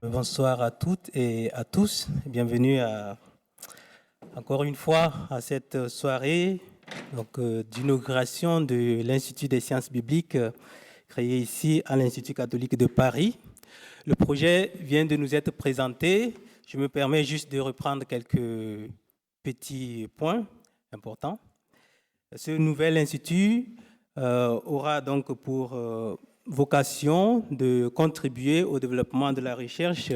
Bonsoir à toutes et à tous. Bienvenue encore une fois à cette soirée d'inauguration de l'Institut des sciences bibliques créé ici à l'Institut catholique de Paris. Le projet vient de nous être présenté. Je me permets juste de reprendre quelques petits points importants. Ce nouvel institut aura donc pour vocation de contribuer au développement de la recherche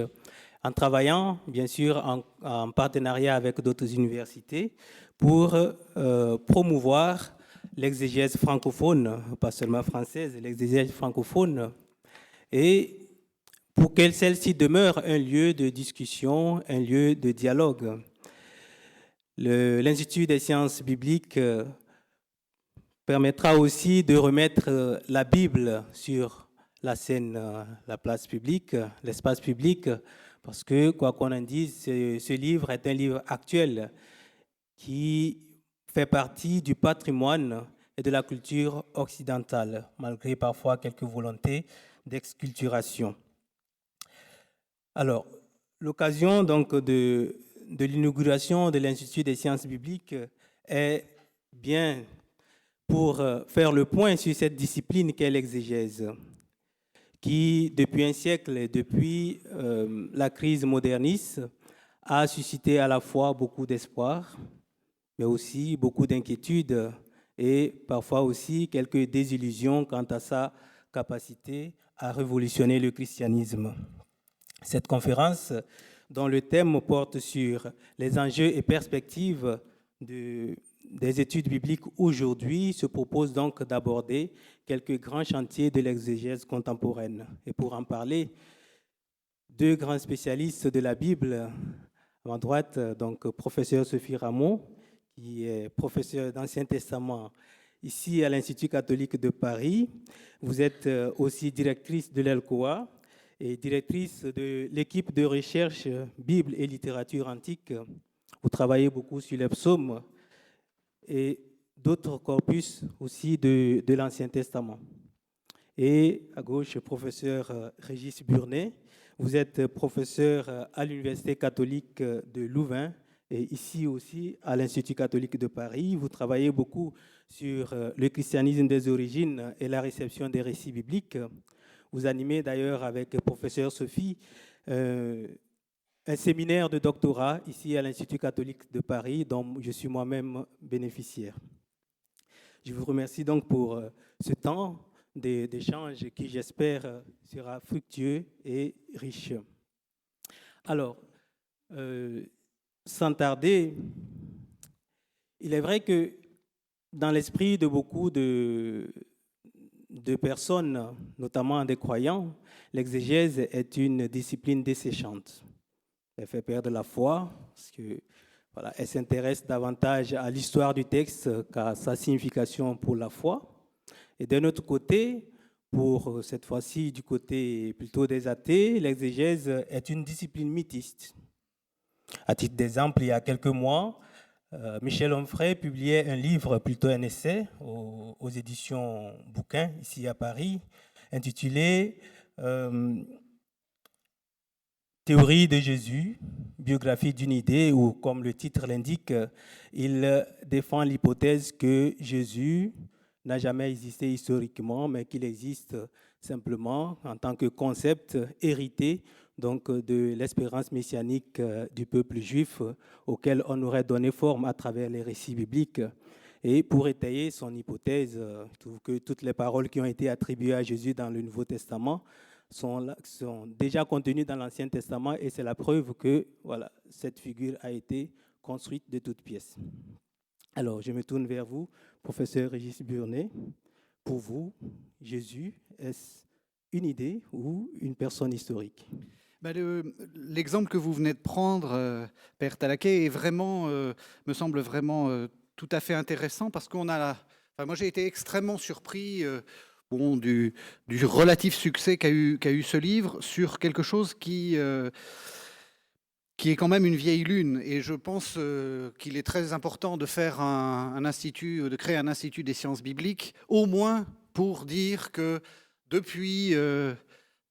en travaillant, bien sûr, en partenariat avec d'autres universités pour promouvoir l'exégèse francophone, pas seulement française, l'exégèse francophone, et pour que celle-ci demeure un lieu de discussion, un lieu de dialogue. L'Institut des sciences bibliques permettra aussi de remettre la Bible sur la scène, la place publique, l'espace public, parce que, quoi qu'on en dise, ce livre est un livre actuel qui fait partie du patrimoine et de la culture occidentale, malgré parfois quelques volontés d'exculturation. Alors, l'occasion donc de l'inauguration de l'Institut des sciences bibliques est bien pour faire le point sur cette discipline qu'est l'exégèse, qui, depuis un siècle et depuis la crise moderniste, a suscité à la fois beaucoup d'espoir, mais aussi beaucoup d'inquiétudes et parfois aussi quelques désillusions quant à sa capacité à révolutionner le christianisme. Cette conférence, dont le thème porte sur les enjeux et perspectives des études bibliques aujourd'hui, se propose donc d'aborder quelques grands chantiers de l'exégèse contemporaine. Et pour en parler, deux grands spécialistes de la Bible, à ma droite, donc professeur Sophie Ramon, qui est professeur d'Ancien Testament ici à l'Institut catholique de Paris. Vous êtes aussi directrice de l'ELCOA et directrice de l'équipe de recherche Bible et littérature antique. Vous travaillez beaucoup sur les psaumes et d'autres corpus aussi de l'Ancien Testament. Et à gauche, professeur Régis Burnet. Vous êtes professeur à l'Université catholique de Louvain et ici aussi à l'Institut catholique de Paris. Vous travaillez beaucoup sur le christianisme des origines et la réception des récits bibliques. Vous animez d'ailleurs avec professeur Sophie un séminaire de doctorat ici à l'Institut catholique de Paris dont je suis moi-même bénéficiaire. Je vous remercie donc pour ce temps d'échange qui, j'espère, sera fructueux et riche. Alors, sans tarder, il est vrai que dans l'esprit de beaucoup de personnes, notamment des croyants, l'exégèse est une discipline desséchante. Elle fait perdre la foi, parce que voilà, elle s'intéresse davantage à l'histoire du texte qu'à sa signification pour la foi. Et d'un autre côté, pour cette fois-ci du côté plutôt des athées, l'exégèse est une discipline mythiste. À titre d'exemple, il y a quelques mois, Michel Onfray publiait un livre, plutôt un essai, aux éditions Bouquin, ici à Paris, intitulé Théorie de Jésus, biographie d'une idée, où, comme le titre l'indique, il défend l'hypothèse que Jésus n'a jamais existé historiquement, mais qu'il existe simplement en tant que concept hérité donc, de l'espérance messianique du peuple juif auquel on aurait donné forme à travers les récits bibliques. Et pour étayer son hypothèse, je trouve que toutes les paroles qui ont été attribuées à Jésus dans le Nouveau Testament sont déjà contenues dans l'Ancien Testament et c'est la preuve que voilà, cette figure a été construite de toutes pièces. Alors, je me tourne vers vous, professeur Régis Burnet. Pour vous, Jésus, est-ce une idée ou une personne historique ? L'exemple que vous venez de prendre, Père Talaquet, est vraiment, me semble vraiment tout à fait intéressant parce qu'on a, moi j'ai été extrêmement surpris du relatif succès qu'a eu ce livre sur quelque chose qui est quand même une vieille lune. Et je pense qu'il est très important de faire de créer un institut des sciences bibliques, au moins pour dire que depuis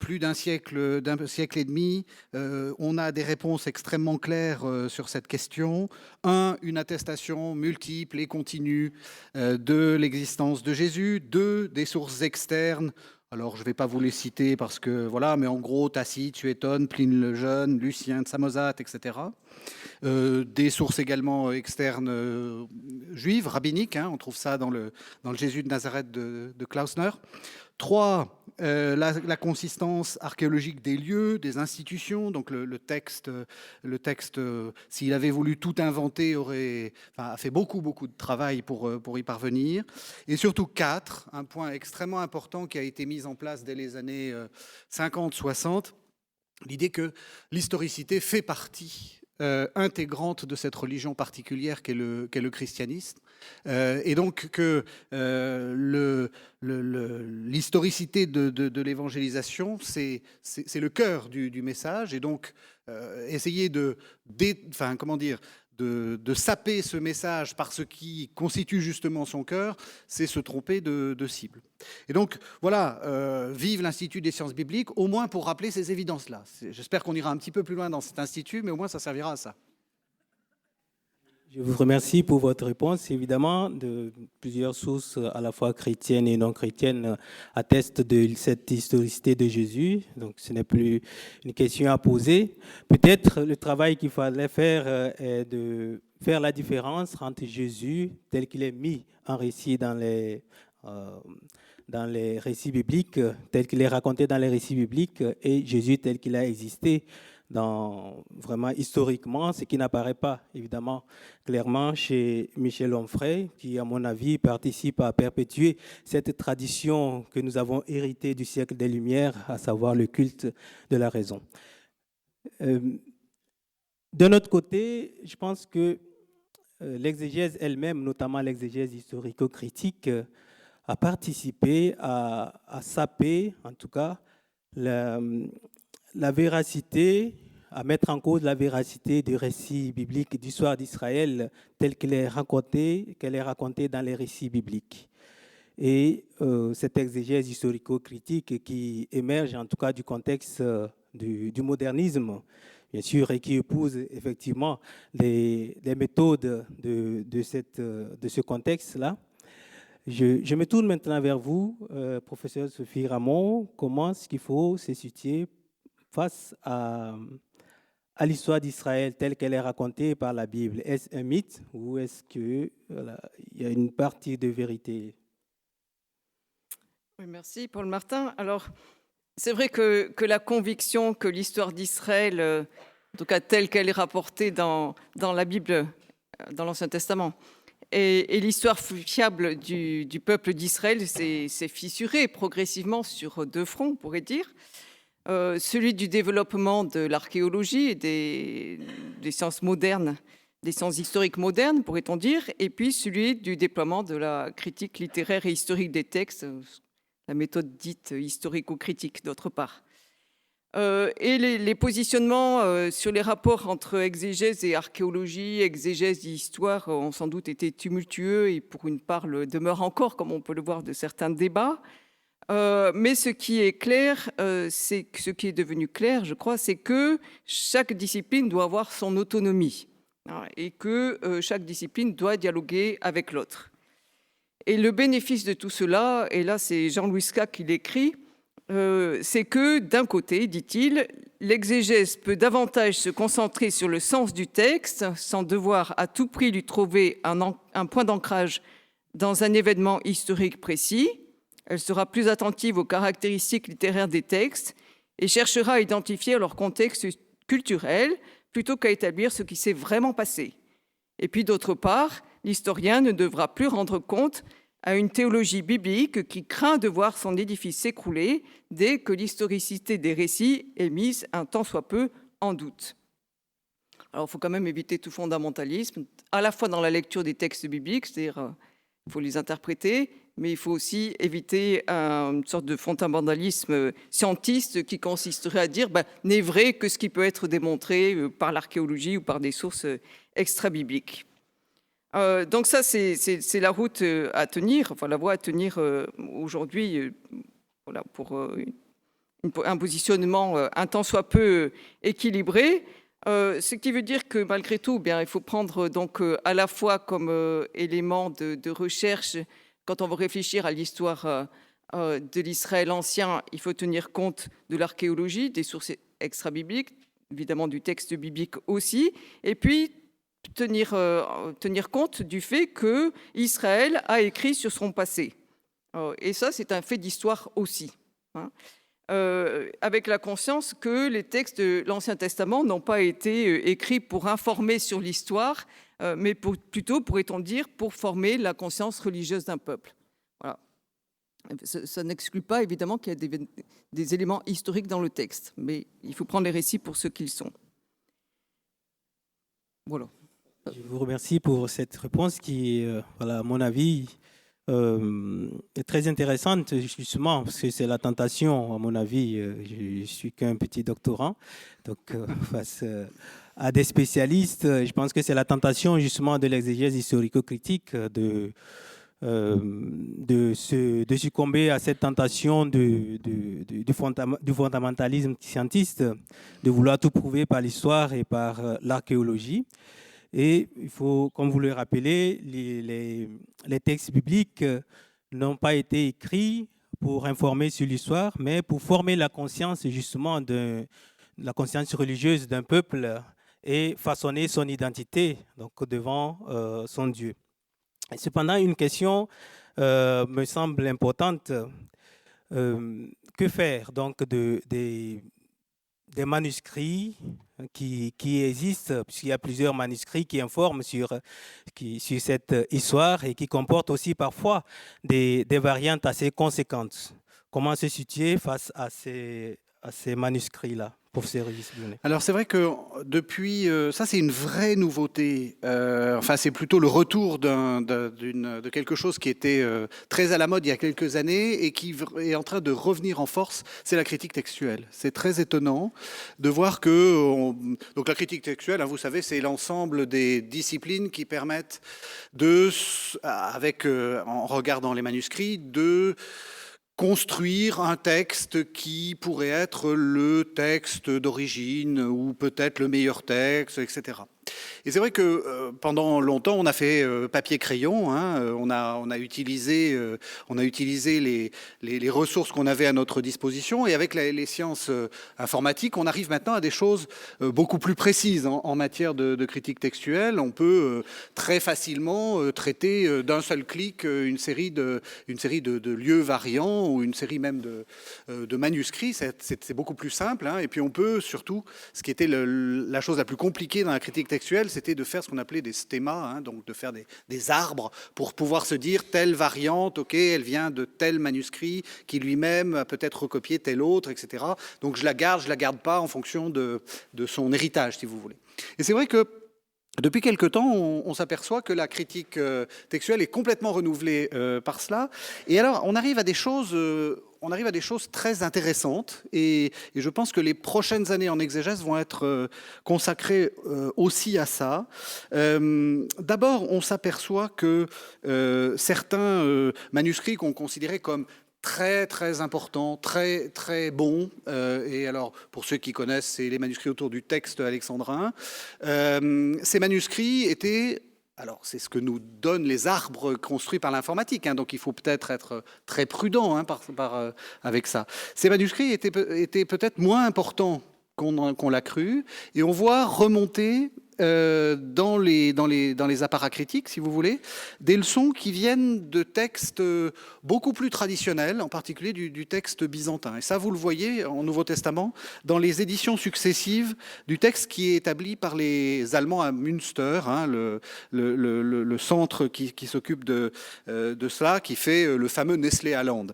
plus d'un siècle et demi, on a des réponses extrêmement claires sur cette question. Une attestation multiple et continue de l'existence de Jésus. Deux, des sources externes. Alors, je ne vais pas vous les citer parce que, voilà, mais en gros, Tacite, Suétone, Pline le Jeune, Lucien de Samosate, etc. Des sources également externes juives, rabbiniques, hein, on trouve ça dans le Jésus de Nazareth de Klausner. 3, la consistance archéologique des lieux, des institutions. Donc le texte, s'il avait voulu tout inventer, a fait beaucoup de travail pour y parvenir. Et surtout 4, un point extrêmement important qui a été mis en place dès les années 50-60, l'idée que l'historicité fait partie intégrante de cette religion particulière qu'est le christianisme. Et donc que l'historicité de l'évangélisation, c'est le cœur du message. Et donc essayer de saper ce message par ce qui constitue justement son cœur, c'est se tromper de cible. Et donc, voilà, vive l'Institut des sciences bibliques, au moins pour rappeler ces évidences-là. J'espère qu'on ira un petit peu plus loin dans cet institut, mais au moins ça servira à ça. Je vous remercie pour votre réponse. Évidemment, plusieurs sources, à la fois chrétiennes et non chrétiennes, attestent de cette historicité de Jésus. Donc, ce n'est plus une question à poser. Peut-être le travail qu'il fallait faire est de faire la différence entre Jésus, tel qu'il est mis en récit dans les récits bibliques, tel qu'il est raconté dans les récits bibliques, et Jésus tel qu'il a existé vraiment historiquement, ce qui n'apparaît pas évidemment clairement chez Michel Onfray, qui à mon avis participe à perpétuer cette tradition que nous avons héritée du siècle des Lumières, à savoir le culte de la raison. D'un autre côté, je pense que l'exégèse elle-même, notamment l'exégèse historico-critique, a participé à saper, en tout cas, la véracité, à mettre en cause la véracité du récit biblique d'histoire d'Israël tel qu'elle est racontée dans les récits bibliques. Et cette exégèse historico-critique qui émerge en tout cas du contexte du modernisme, bien sûr, et qui épouse effectivement les méthodes de ce contexte-là. Je me tourne maintenant vers vous, professeur Sophie Ramon. Comment est-ce qu'il faut se situer face à l'histoire d'Israël telle qu'elle est racontée par la Bible? Est-ce un mythe ou est-ce qu'il y a une partie de vérité? Oui, merci Paul Martin. Alors, c'est vrai que la conviction que l'histoire d'Israël, en tout cas telle qu'elle est rapportée dans la Bible, dans l'Ancien Testament, et l'histoire fiable du peuple d'Israël s'est fissurée progressivement sur deux fronts, on pourrait dire. Celui du développement de l'archéologie et des sciences modernes, des sciences historiques modernes, pourrait-on dire, et puis celui du déploiement de la critique littéraire et historique des textes, la méthode dite historico-critique, d'autre part. Et les positionnements sur les rapports entre exégèse et archéologie, exégèse et histoire ont sans doute été tumultueux et pour une part le demeurent encore, comme on peut le voir de certains débats. Mais ce qui est clair, ce qui est devenu clair, je crois, c'est que chaque discipline doit avoir son autonomie et que chaque discipline doit dialoguer avec l'autre. Et le bénéfice de tout cela, et là c'est Jean-Louis Ska qui l'écrit, c'est que d'un côté, dit-il, l'exégèse peut davantage se concentrer sur le sens du texte sans devoir à tout prix lui trouver un point d'ancrage dans un événement historique précis. Elle sera plus attentive aux caractéristiques littéraires des textes et cherchera à identifier leur contexte culturel plutôt qu'à établir ce qui s'est vraiment passé. Et puis d'autre part, l'historien ne devra plus rendre compte à une théologie biblique qui craint de voir son édifice s'écrouler dès que l'historicité des récits est mise un tant soit peu en doute. Alors il faut quand même éviter tout fondamentalisme, à la fois dans la lecture des textes bibliques, c'est-à-dire il faut les interpréter, mais il faut aussi éviter une sorte de fondamentalisme scientiste qui consisterait à dire n'est vrai que ce qui peut être démontré par l'archéologie ou par des sources extra-bibliques. Donc ça, c'est la route à tenir, enfin la voie à tenir aujourd'hui voilà, pour un positionnement un tant soit peu équilibré. Ce qui veut dire que malgré tout, bien, il faut prendre donc à la fois comme élément de recherche, quand on veut réfléchir à l'histoire de l'Israël ancien, il faut tenir compte de l'archéologie, des sources extra-bibliques, évidemment du texte biblique aussi, et puis tenir compte du fait que Israël a écrit sur son passé. Et ça, c'est un fait d'histoire aussi, hein. Avec la conscience que les textes de l'Ancien Testament n'ont pas été écrits pour informer sur l'histoire, mais plutôt, pourrait-on dire, pour former la conscience religieuse d'un peuple. Voilà. Ça n'exclut pas, évidemment, qu'il y a des éléments historiques dans le texte, mais il faut prendre les récits pour ce qu'ils sont. Voilà. Je vous remercie pour cette réponse qui, voilà, à mon avis, est très intéressante, justement, parce que c'est la tentation, à mon avis. Je suis qu'un petit doctorant, donc face à des spécialistes, je pense que c'est la tentation, justement, de l'exégèse historico-critique de succomber à cette tentation du fondamentalisme scientiste, de vouloir tout prouver par l'histoire et par l'archéologie. Et il faut, comme vous le rappelez, les textes bibliques n'ont pas été écrits pour informer sur l'histoire, mais pour former la conscience, justement, de la conscience religieuse d'un peuple et façonner son identité donc, devant son Dieu. Et cependant, une question me semble importante. Que faire donc des manuscrits qui existent, puisqu'il y a plusieurs manuscrits qui informent sur cette histoire et qui comportent aussi parfois des variantes assez conséquentes. Comment se situer face à ces manuscrits-là, professeur Régis Brunet? Alors c'est vrai que depuis, ça c'est une vraie nouveauté, enfin c'est plutôt le retour de quelque chose qui était très à la mode il y a quelques années et qui est en train de revenir en force, c'est la critique textuelle. C'est très étonnant de voir que, donc la critique textuelle, hein, vous savez, c'est l'ensemble des disciplines qui permettent en regardant les manuscrits, de construire un texte qui pourrait être le texte d'origine ou peut-être le meilleur texte, etc. Et c'est vrai que pendant longtemps, on a fait papier-crayon, hein, on a utilisé les ressources qu'on avait à notre disposition, et avec les sciences informatiques, on arrive maintenant à des choses beaucoup plus précises en matière de critique textuelle. On peut très facilement traiter d'un seul clic une série de lieux variants ou une série même de manuscrits. C'est beaucoup plus simple, hein, et puis on peut surtout, ce qui était la chose la plus compliquée dans la critique textuelle, c'était de faire ce qu'on appelait des stémas, hein, donc de faire des arbres pour pouvoir se dire telle variante, ok, elle vient de tel manuscrit qui lui-même a peut-être recopié tel autre, etc. Donc je la garde pas en fonction de son héritage, si vous voulez. Et c'est vrai que depuis quelque temps, on s'aperçoit que la critique textuelle est complètement renouvelée par cela. Et alors, on arrive à des choses très intéressantes. Et je pense que les prochaines années en exégèse vont être consacrées aussi à ça. D'abord, on s'aperçoit que certains manuscrits qu'on considérait comme très très important, très très bon. Et alors, pour ceux qui connaissent, c'est les manuscrits autour du texte alexandrin. Ces manuscrits étaient... Alors, c'est ce que nous donnent les arbres construits par l'informatique, hein, donc il faut peut-être être très prudent, hein, avec ça. Ces manuscrits étaient peut-être moins importants qu'on l'a cru, et on voit remonter dans les apparats critiques, si vous voulez, des leçons qui viennent de textes beaucoup plus traditionnels, en particulier du texte byzantin. Et ça, vous le voyez en Nouveau Testament, dans les éditions successives du texte qui est établi par les Allemands à Münster, hein, le centre qui s'occupe de cela, qui fait le fameux Nestlé-Aland.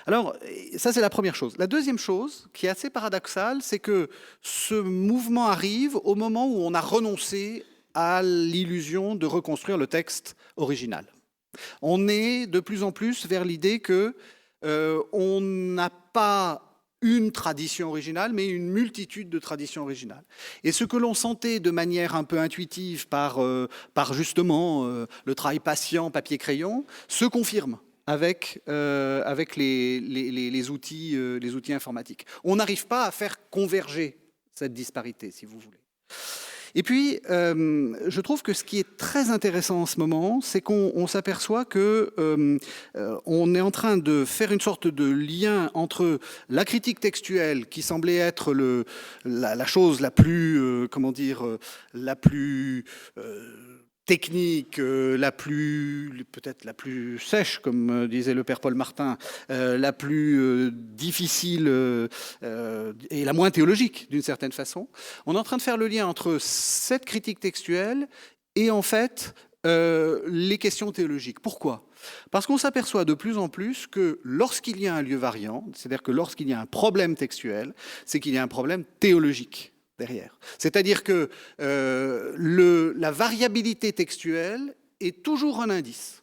Alors, ça c'est la première chose. La deuxième chose, qui est assez paradoxale, c'est que ce mouvement arrive au moment où on a renoncé à l'illusion de reconstruire le texte original. On est de plus en plus vers l'idée que on n'a pas une tradition originale, mais une multitude de traditions originales. Et ce que l'on sentait de manière un peu intuitive par justement le travail patient, papier-crayon, se confirme avec les outils informatiques. On n'arrive pas à faire converger cette disparité, si vous voulez. Et puis, je trouve que ce qui est très intéressant en ce moment, c'est qu'on s'aperçoit qu'on est en train de faire une sorte de lien entre la critique textuelle, qui semblait être la chose la plus, la plus technique, peut-être la plus sèche, comme disait le père Paul Martin, la plus difficile et la moins théologique, d'une certaine façon. On est en train de faire le lien entre cette critique textuelle et, en fait, les questions théologiques. Pourquoi ? Parce qu'on s'aperçoit de plus en plus que lorsqu'il y a un lieu variant, c'est-à-dire que lorsqu'il y a un problème textuel, c'est qu'il y a un problème théologique derrière. C'est-à-dire que la variabilité textuelle est toujours un indice,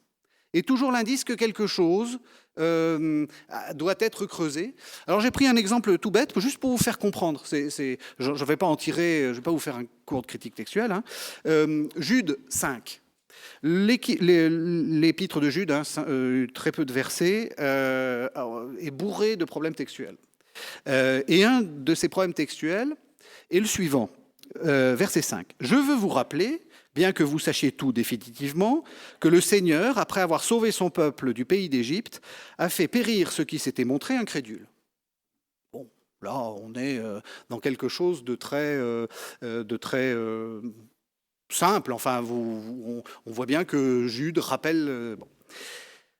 est toujours l'indice que quelque chose doit être creusé. Alors j'ai pris un exemple tout bête, juste pour vous faire comprendre. Je ne vais pas en tirer, je ne vais pas vous faire un cours de critique textuelle. Jude 5. L'épître de Jude, très peu de versets, est bourré de problèmes textuels. Et un de ces problèmes textuels est le suivant, verset 5. « Je veux vous rappeler, bien que vous sachiez tout définitivement, que le Seigneur, après avoir sauvé son peuple du pays d'Égypte, a fait périr ceux qui s'étaient montrés incrédules. » Bon, là, on est dans quelque chose de très simple. Enfin, on voit bien que Jude rappelle... Bon.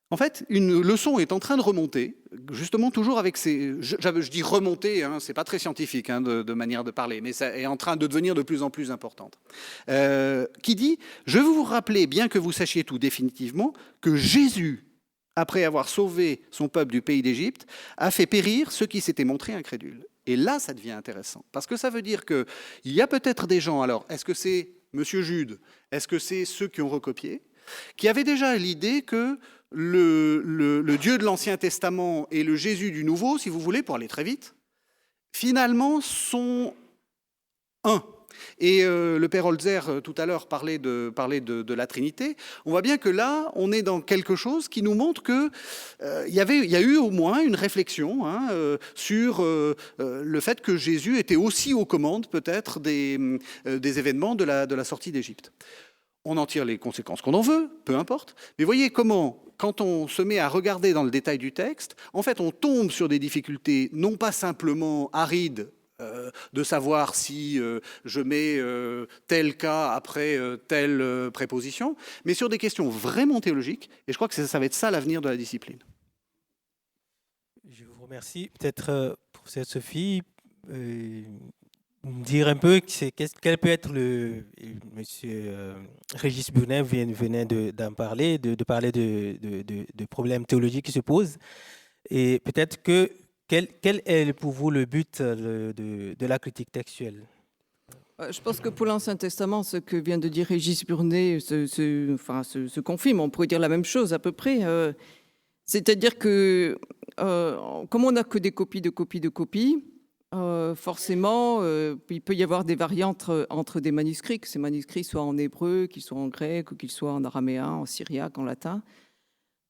En fait, une leçon est en train de remonter, justement toujours avec ces... Je dis remonter, c'est pas très scientifique de manière de parler, mais ça est en train de devenir de plus en plus importante. Qui dit « Je veux vous rappeler, bien que vous sachiez tout définitivement, que Jésus, après avoir sauvé son peuple du pays d'Égypte, a fait périr ceux qui s'étaient montrés incrédules. » Et là, ça devient intéressant, parce que ça veut dire qu'il y a peut-être des gens, alors, est-ce que c'est Monsieur Jude, est-ce que c'est ceux qui ont recopié, qui avaient déjà l'idée que le Dieu de l'Ancien Testament et le Jésus du Nouveau, si vous voulez, pour aller très vite, finalement sont un. Et le père Holzer, tout à l'heure, parlait de la Trinité. On voit bien que là, on est dans quelque chose qui nous montre qu'il y a eu au moins une réflexion sur le fait que Jésus était aussi aux commandes, peut-être, des événements de la sortie d'Égypte. On en tire les conséquences qu'on en veut, peu importe. Mais voyez comment, quand on se met à regarder dans le détail du texte, en fait, on tombe sur des difficultés non pas simplement arides, de savoir si je mets tel cas après telle préposition, mais sur des questions vraiment théologiques. Et je crois que ça va être ça l'avenir de la discipline. Je vous remercie. Peut-être pour cette Sophie, dire un peu quel peut être monsieur Régis Burnet venait d'en parler, de parler de problèmes théologiques qui se posent. Et peut-être que quel est pour vous le but de la critique textuelle ? Je pense que pour l'Ancien Testament, ce que vient de dire Régis Burnet se confirme. On pourrait dire la même chose à peu près. C'est-à-dire que comme on n'a que des copies de copies, forcément, il peut y avoir des variantes entre des manuscrits, que ces manuscrits soient en hébreu, qu'ils soient en grec, ou qu'ils soient en araméen, en syriaque, en latin.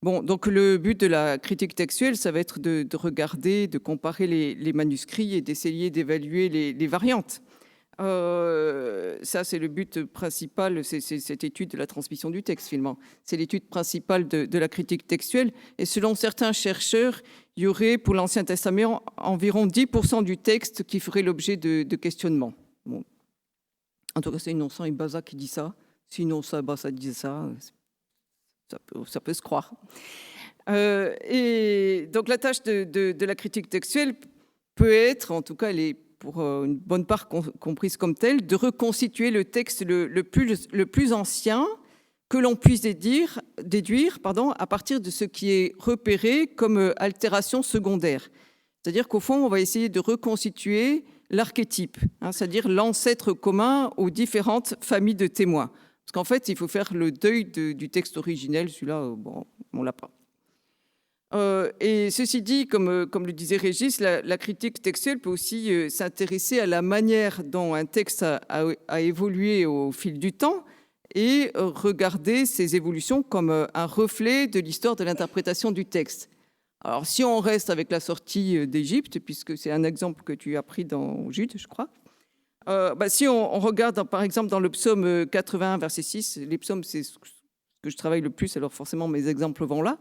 Bon, donc le but de la critique textuelle, ça va être de regarder, de comparer les manuscrits et d'essayer d'évaluer les variantes. Ça, c'est le but principal, c'est cette étude de la transmission du texte, finalement. C'est l'étude principale de la critique textuelle. Et selon certains chercheurs, il y aurait pour l'Ancien Testament environ 10% du texte qui ferait l'objet de questionnements. Bon. En tout cas, c'est Innocent Ibaza qui dit ça. Si Innocent Ibaza dit ça, ça peut se croire. Et donc, la tâche de la critique textuelle peut être, en tout cas, elle est pour une bonne part comprise comme telle, de reconstituer le texte le plus ancien que l'on puisse déduire à partir de ce qui est repéré comme altération secondaire. C'est-à-dire qu'au fond, on va essayer de reconstituer l'archétype, c'est-à-dire l'ancêtre commun aux différentes familles de témoins. Parce qu'en fait, il faut faire le deuil du texte originel. Celui-là, bon, on ne l'a pas. Et ceci dit, comme le disait Régis, la critique textuelle peut aussi s'intéresser à la manière dont un texte a évolué au fil du temps et regarder ces évolutions comme un reflet de l'histoire de l'interprétation du texte. Alors, si on reste avec la sortie d'Égypte, puisque c'est un exemple que tu as pris dans Jude, je crois, si on regarde, par exemple, dans le psaume 81, verset 6, les psaumes, c'est ce que je travaille le plus, alors forcément, mes exemples vont là.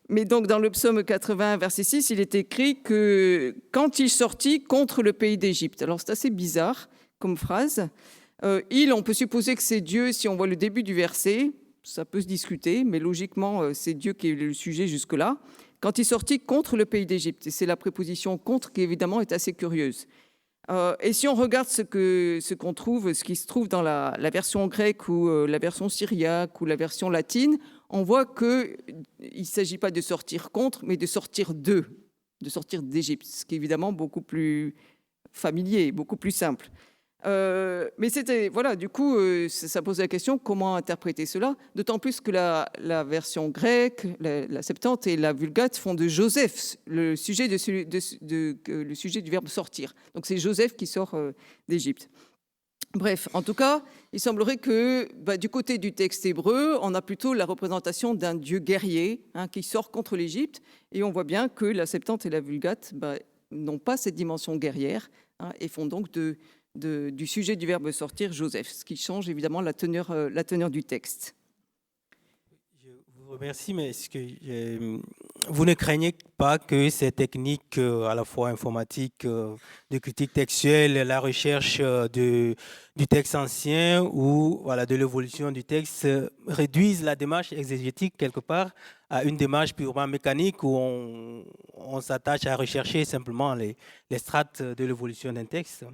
Mais donc, dans le psaume 81, verset 6, il est écrit que quand il sortit contre le pays d'Égypte. Alors, c'est assez bizarre comme phrase. On peut supposer que c'est Dieu, si on voit le début du verset, ça peut se discuter, mais logiquement, c'est Dieu qui est le sujet jusque-là. Quand il sortit contre le pays d'Égypte, et c'est la préposition contre qui, évidemment, est assez curieuse. Et si on regarde ce qui se trouve dans la version grecque ou la version syriaque ou la version latine, on voit qu'il ne s'agit pas de sortir contre, mais de sortir d'Égypte, ce qui est évidemment beaucoup plus familier, beaucoup plus simple. Mais du coup, ça pose la question comment interpréter cela, d'autant plus que la version grecque, la Septante et la Vulgate font de Joseph le sujet du verbe sortir. Donc c'est Joseph qui sort d'Égypte. Bref, en tout cas, il semblerait que du côté du texte hébreu, on a plutôt la représentation d'un Dieu guerrier qui sort contre l'Égypte, et on voit bien que la Septante et la Vulgate n'ont pas cette dimension guerrière et font donc du sujet du verbe sortir Joseph, ce qui change évidemment la teneur du texte. Je vous remercie, mais est-ce que vous ne craignez pas que ces techniques à la fois informatiques, de critique textuelle, la recherche du texte ancien ou de l'évolution du texte réduisent la démarche exégétique quelque part à une démarche purement mécanique où on s'attache à rechercher simplement les strates de l'évolution d'un texte?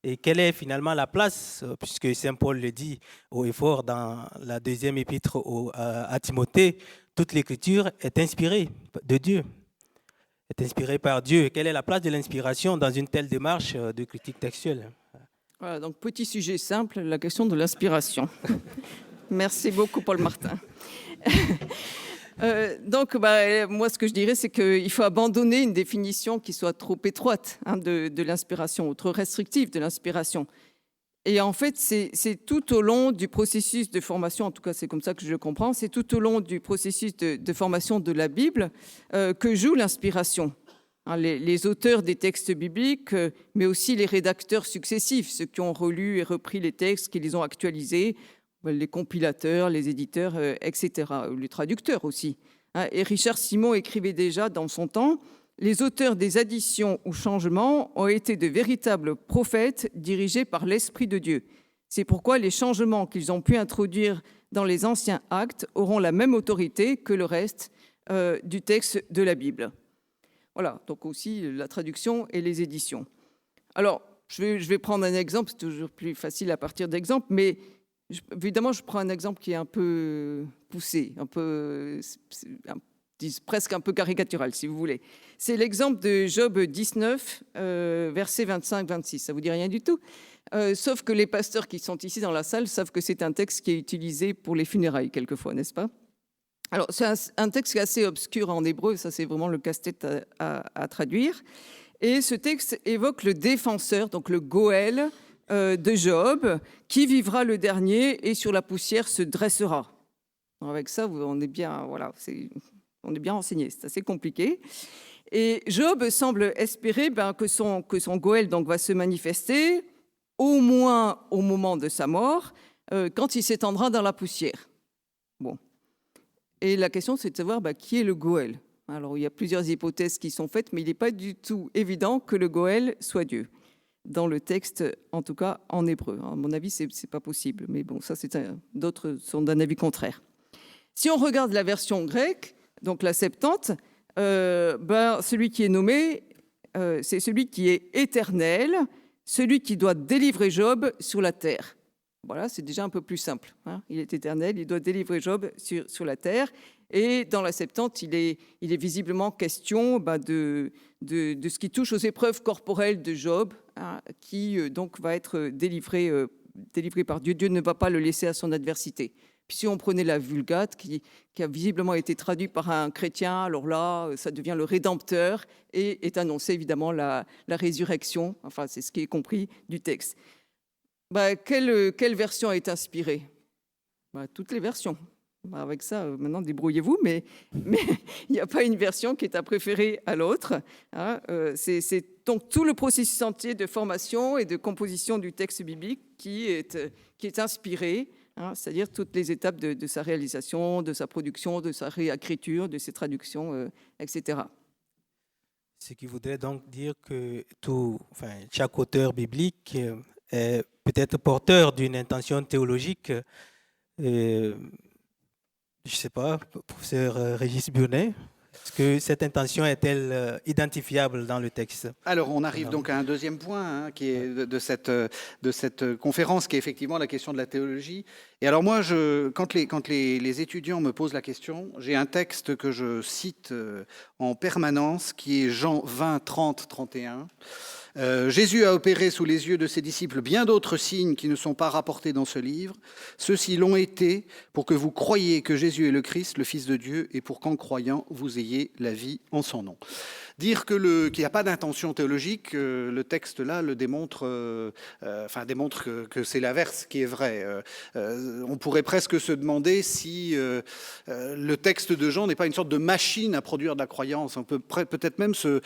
Et quelle est finalement la place, puisque Saint Paul le dit haut et fort dans la deuxième épître à Timothée, toute l'écriture est inspirée de Dieu, est inspirée par Dieu. Quelle est la place de l'inspiration dans une telle démarche de critique textuelle? Voilà, donc petit sujet simple, la question de l'inspiration. Merci beaucoup, Paul Martin. Moi, ce que je dirais, c'est qu'il faut abandonner une définition qui soit trop étroite de l'inspiration, ou trop restrictive de l'inspiration. Et en fait, c'est tout au long du processus de formation, en tout cas c'est comme ça que je le comprends, c'est tout au long du processus de formation de la Bible que joue l'inspiration. Les auteurs des textes bibliques, mais aussi les rédacteurs successifs, ceux qui ont relu et repris les textes, qui les ont actualisés, les compilateurs, les éditeurs, etc., les traducteurs aussi. Et Richard Simon écrivait déjà dans son temps, « Les auteurs des additions ou changements ont été de véritables prophètes dirigés par l'Esprit de Dieu. C'est pourquoi les changements qu'ils ont pu introduire dans les anciens actes auront la même autorité que le reste du texte de la Bible. » Voilà, donc aussi la traduction et les éditions. Alors, je vais prendre un exemple, c'est toujours plus facile à partir d'exemples, mais évidemment, je prends un exemple qui est un peu poussé, presque un peu caricatural, si vous voulez. C'est l'exemple de Job 19, versets 25-26. Ça ne vous dit rien du tout, sauf que les pasteurs qui sont ici dans la salle savent que c'est un texte qui est utilisé pour les funérailles, quelquefois, n'est-ce pas? Alors, c'est un texte qui est assez obscur en hébreu, ça c'est vraiment le casse-tête à traduire. Et ce texte évoque le défenseur, donc le Goël, de Job, qui vivra le dernier et sur la poussière se dressera. Alors avec ça, on est bien renseigné, c'est assez compliqué. Et Job semble espérer que son Goël donc, va se manifester au moins au moment de sa mort, quand il s'étendra dans la poussière. Bon. Et la question, c'est de savoir qui est le Goël. Alors, il y a plusieurs hypothèses qui sont faites, mais il n'est pas du tout évident que le Goël soit Dieu. Dans le texte, en tout cas en hébreu. À mon avis, c'est pas possible. Mais bon, ça, d'autres sont d'un avis contraire. Si on regarde la version grecque, donc la Septante, celui qui est nommé, c'est celui qui est éternel, celui qui doit délivrer Job sur la terre. Voilà, c'est déjà un peu plus simple. Il est éternel, il doit délivrer Job sur la terre. Et dans la Septante, il est visiblement question de ce qui touche aux épreuves corporelles de Job, qui donc va être délivré par Dieu. Dieu ne va pas le laisser à son adversité. Puis si on prenait la Vulgate, qui a visiblement été traduite par un chrétien, alors là, ça devient le Rédempteur et est annoncé évidemment la résurrection. Enfin, c'est ce qui est compris du texte. Quelle version est inspirée? toutes les versions. Avec ça, maintenant, débrouillez-vous, mais il n'y a pas une version qui est à préférer à l'autre. Hein. C'est donc tout le processus entier de formation et de composition du texte biblique qui est inspiré, hein, c'est-à-dire toutes les étapes de sa réalisation, de sa production, de sa réécriture, de ses traductions, etc. Ce qui voudrait donc dire que chaque auteur biblique est peut-être porteur d'une intention théologique. Je ne sais pas, professeur Régis Burnet, est-ce que cette intention est-elle identifiable dans le texte? Alors, on arrive donc à un deuxième point, hein, qui est de cette conférence, qui est effectivement la question de la théologie. Et alors moi, quand les étudiants me posent la question, j'ai un texte que je cite en permanence, qui est Jean 20, 30, 31. Jésus a opéré sous les yeux de ses disciples bien d'autres signes qui ne sont pas rapportés dans ce livre. Ceux-ci l'ont été pour que vous croyiez que Jésus est le Christ, le Fils de Dieu, et pour qu'en croyant, vous ayez la vie en son nom. Dire qu'il n'y a pas d'intention théologique, le texte là le démontre, démontre que c'est l'inverse qui est vrai. On pourrait presque se demander si le texte de Jean n'est pas une sorte de machine à produire de la croyance. On peut peut-être même se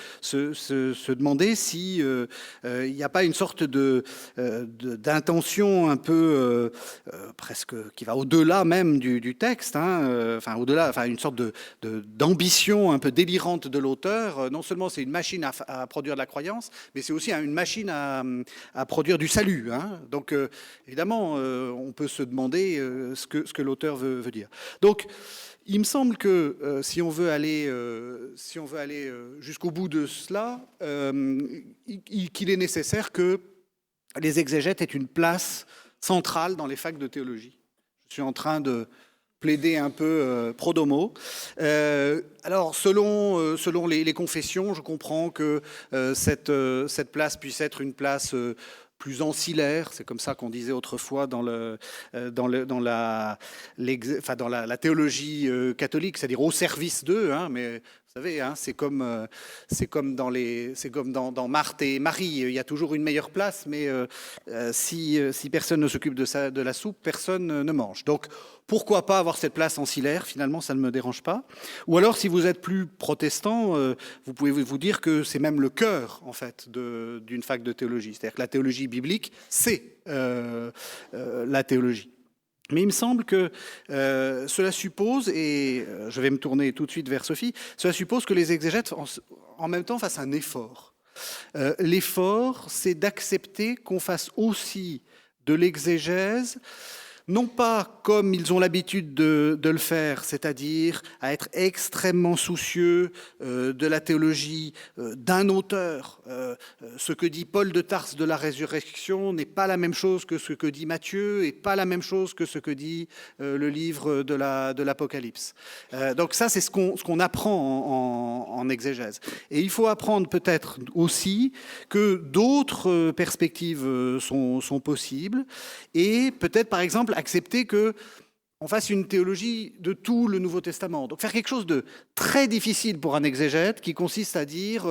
demander si il n'y a pas une sorte d'intention un peu presque qui va au-delà même du texte, hein, une sorte d'ambition un peu délirante de l'auteur. Non seulement c'est une machine à produire de la croyance, mais c'est aussi une machine à produire du salut. Hein. Donc évidemment, on peut se demander ce que l'auteur veut dire. Donc il me semble que si on veut aller jusqu'au bout de cela, qu'il est nécessaire que les exégètes aient une place centrale dans les facs de théologie. Je suis en train de plaider un peu pro domo. Alors, selon les confessions, je comprends que cette place puisse être une place plus ancillaire, c'est comme ça qu'on disait autrefois dans la théologie catholique, c'est-à-dire au service d'eux, hein, mais vous savez, hein, c'est comme dans Marthe et Marie, il y a toujours une meilleure place, mais si personne ne s'occupe de la soupe, personne ne mange. Donc, pourquoi pas avoir cette place ancillaire? Finalement, ça ne me dérange pas. Ou alors, si vous êtes plus protestant, vous pouvez vous dire que c'est même le cœur, en fait, d'une fac de théologie. C'est-à-dire que la théologie biblique, c'est la théologie. Mais il me semble que cela suppose, et je vais me tourner tout de suite vers Sophie, cela suppose que les exégètes, en même temps, fassent un effort. L'effort, c'est d'accepter qu'on fasse aussi de l'exégèse, non pas comme ils ont l'habitude de le faire, c'est-à-dire à être extrêmement soucieux de la théologie d'un auteur. Ce que dit Paul de Tarse de la résurrection n'est pas la même chose que ce que dit Matthieu et pas la même chose que ce que dit le livre de l'Apocalypse. Donc ça, c'est ce qu'on apprend en exégèse. Et il faut apprendre peut-être aussi que d'autres perspectives sont possibles et peut-être, par exemple, accepter qu'on fasse une théologie de tout le Nouveau Testament. Donc faire quelque chose de très difficile pour un exégète qui consiste à dire